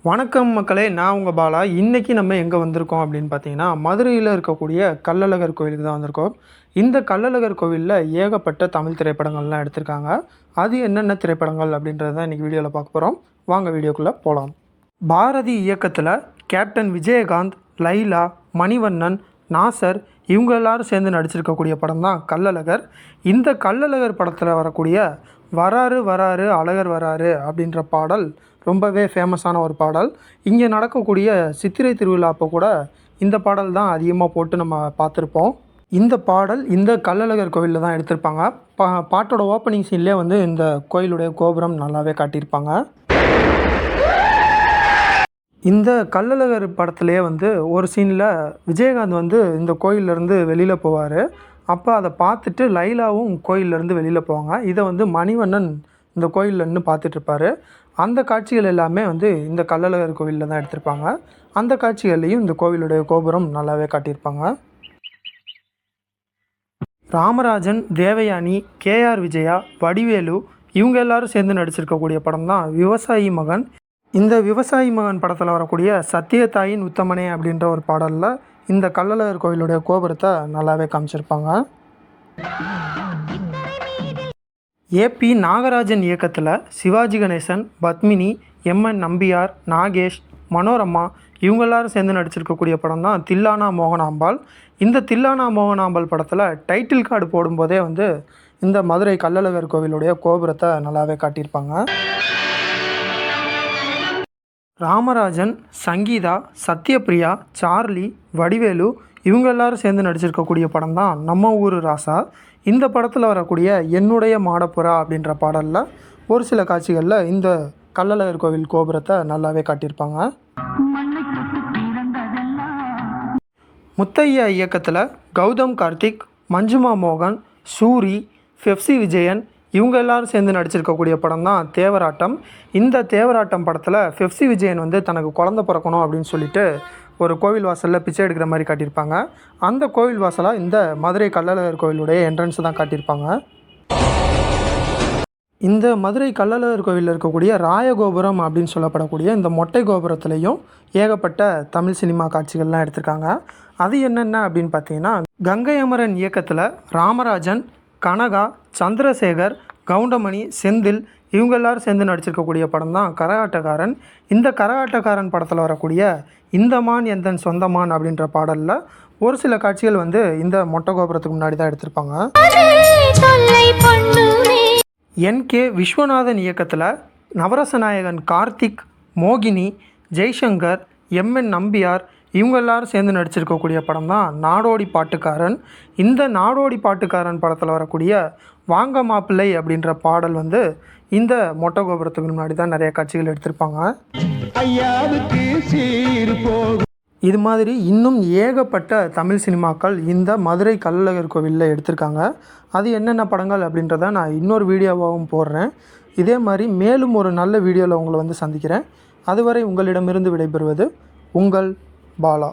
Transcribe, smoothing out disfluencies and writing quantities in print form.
வணக்கம் மக்களே, நான் உங்கள் பாலா. இன்றைக்கி நம்ம எங்கே வந்திருக்கோம் அப்படின்னு பார்த்தீங்கன்னா, மதுரையில் இருக்கக்கூடிய கள்ளழகர் கோவிலுக்கு தான் வந்திருக்கோம். இந்த கள்ளழகர் கோவிலில் ஏகப்பட்ட தமிழ் திரைப்படங்கள்லாம் எடுத்திருக்காங்க. அது என்னென்ன திரைப்படங்கள் அப்படின்றத தான் இன்றைக்கி வீடியோவில் பார்க்க போகிறோம். வாங்க வீடியோக்குள்ளே போகலாம். பாரதி இயக்கத்தில் கேப்டன் விஜயகாந்த், லைலா, மணிவண்ணன், நாசர் இவங்க எல்லாரும் சேர்ந்து நடிச்சிருக்கக்கூடிய படம் தான் கள்ளழகர். இந்த கள்ளழகர் படத்தில் வரக்கூடிய வராரு வராரு அழகர் வராரு அப்படின்ற பாடல் ரொம்பவே ஃபேமஸான ஒரு பாடல். இங்கே நடக்கக்கூடிய சித்திரை திருவிழா அப்போ கூட இந்த பாடல் தான் அதிகமாக போட்டு நம்ம பார்த்துருப்போம். இந்த பாடல் இந்த கள்ளழகர் கோவிலில் தான் எடுத்திருப்பாங்க. பாட்டோட ஓப்பனிங் சீன்லேயே வந்து இந்த கோயிலுடைய கோபுரம் நல்லாவே காட்டியிருப்பாங்க. இந்த கள்ளழகர் படத்துலேயே வந்து ஒரு சீனில் விஜயகாந்த் வந்து இந்த கோயிலேருந்து வெளியில் போவார். அப்போ அதை பார்த்துட்டு லைலாவும் கோயிலேருந்து வெளியில் போவாங்க. இதை வந்து மணிவண்ணன் இந்த கோயிலில் நின்று பார்த்துட்ருப்பார். அந்த காட்சிகள் எல்லாமே வந்து இந்த கள்ளழகர் கோவிலில் தான் எடுத்திருப்பாங்க. அந்த காட்சிகள்லேயும் இந்த கோவிலுடைய கோபுரம் நல்லாவே காட்டியிருப்பாங்க. ராமராஜன், தேவயானி, கேஆர் விஜயா, வடிவேலு இவங்க எல்லாரும் சேர்ந்து நடிச்சிருக்கக்கூடிய படம் தான் விவசாயி மகன். இந்த விவசாயி மகன் படத்தில் வரக்கூடிய சத்தியத்தாயின் உத்தமனே அப்படின்ற ஒரு பாடலில் இந்த கள்ளழகர் கோவிலுடைய கோபுரத்தை நல்லாவே காமிச்சிருப்பாங்க. ஏபி நாகராஜன் இயக்கத்தில் சிவாஜி கணேசன், பத்மினி, எம்என் நம்பியார், நாகேஷ், மனோரமா இவங்க எல்லாரும் சேர்ந்து நடிச்சிருக்கக்கூடிய படம் தான் தில்லானா மோகனாம்பாள். இந்த தில்லானா மோகனாம்பாள் படத்தில் டைட்டில் கார்டு போடும்போதே வந்து இந்த மதுரை கள்ளழகர் கோவிலுடைய கோபுரத்தை நல்லாவே காட்டியிருப்பாங்க. ராமராஜன், சங்கீதா, சத்யபிரியா, சார்லி, வடிவேலு இவங்க எல்லாரும் சேர்ந்து நடிச்சிருக்கக்கூடிய படம் தான் நம்ம ஊர் ராசா. இந்த படத்தில் வரக்கூடிய என்னுடைய மாடப்புறா அப்படின்ற பாடலில் ஒரு சில காட்சிகளில் இந்த கள்ளழகர் கோவில் கோபுரத்தை நல்லாவே காட்டியிருப்பாங்க. முத்தையா இயக்கத்தில் கௌதம் கார்த்திக், மஞ்சுமா மோகன், சூரி, பெப்சி விஜயன் இவங்க எல்லாரும் சேர்ந்து நடிச்சிருக்கக்கூடிய படம் தான் தேவராட்டம். இந்த தேவராட்டம் படத்தில் பெப்சி விஜயன் வந்து தனக்கு குழந்தை பிறக்கணும் அப்படின்னு சொல்லிட்டு ஒரு கோவில் வாசலில் பிச்சை எடுக்கிற மாதிரி காட்டியிருப்பாங்க. அந்த கோவில் வாசலாக இந்த மதுரை கள்ளழகர் கோவிலுடைய என்ட்ரன்ஸ் தான் காட்டியிருப்பாங்க. இந்த மதுரை கள்ளழகர் கோவிலில் இருக்கக்கூடிய ராயகோபுரம் அப்படின்னு சொல்லப்படக்கூடிய இந்த மொட்டை கோபுரத்துலேயும் ஏகப்பட்ட தமிழ் சினிமா காட்சிகள்லாம் எடுத்திருக்காங்க. அது என்னென்ன அப்படின்னு பார்த்தீங்கன்னா, கங்கை அமரன் இயக்கத்தில் ராமராஜன், கனகா, சந்திரசேகர், கவுண்டமணி, செந்தில் இவங்க எல்லாரும் சேர்ந்து நடிச்சிருக்கக்கூடிய படம் தான் கரகாட்டக்காரன். இந்த கரகாட்டக்காரன் படத்தில் வரக்கூடிய இந்த மான் எந்தன் சொந்தமான் அப்படின்ற பாடலில் ஒரு சில காட்சிகள் வந்து இந்த மொட்டை கோபுரத்துக்கு முன்னாடி தான் எடுத்திருப்பாங்க. என்கே விஸ்வநாதன் இயக்கத்தில் நவரசநாயகன் கார்த்திக், மோகினி, ஜெய்சங்கர், எம்என் நம்பியார் இவங்க எல்லாரும் சேர்ந்து நடிச்சிருக்கக்கூடிய படம் தான் நாடோடி பாட்டுக்காரன். இந்த நாடோடி பாட்டுக்காரன் படத்தில் வரக்கூடிய வாங்க மாப்பிள்ளை அப்படின்ற பாடல் வந்து இந்த மொட்டை கோபுரத்துக்கு முன்னாடி தான் நிறைய காட்சிகள் எடுத்திருப்பாங்க. இது மாதிரி இன்னும் ஏகப்பட்ட தமிழ் சினிமாக்கள் இந்த மதுரை கள்ளழகர் கோவிலில் எடுத்திருக்காங்க. அது என்னென்ன படங்கள் அப்படின்றத நான் இன்னொரு வீடியோவாகவும் போடுறேன். இதே மாதிரி மேலும் ஒரு நல்ல வீடியோவில் உங்களை வந்து சந்திக்கிறேன். அதுவரை உங்களிடமிருந்து விடைபெறுவது உங்கள் பாலா.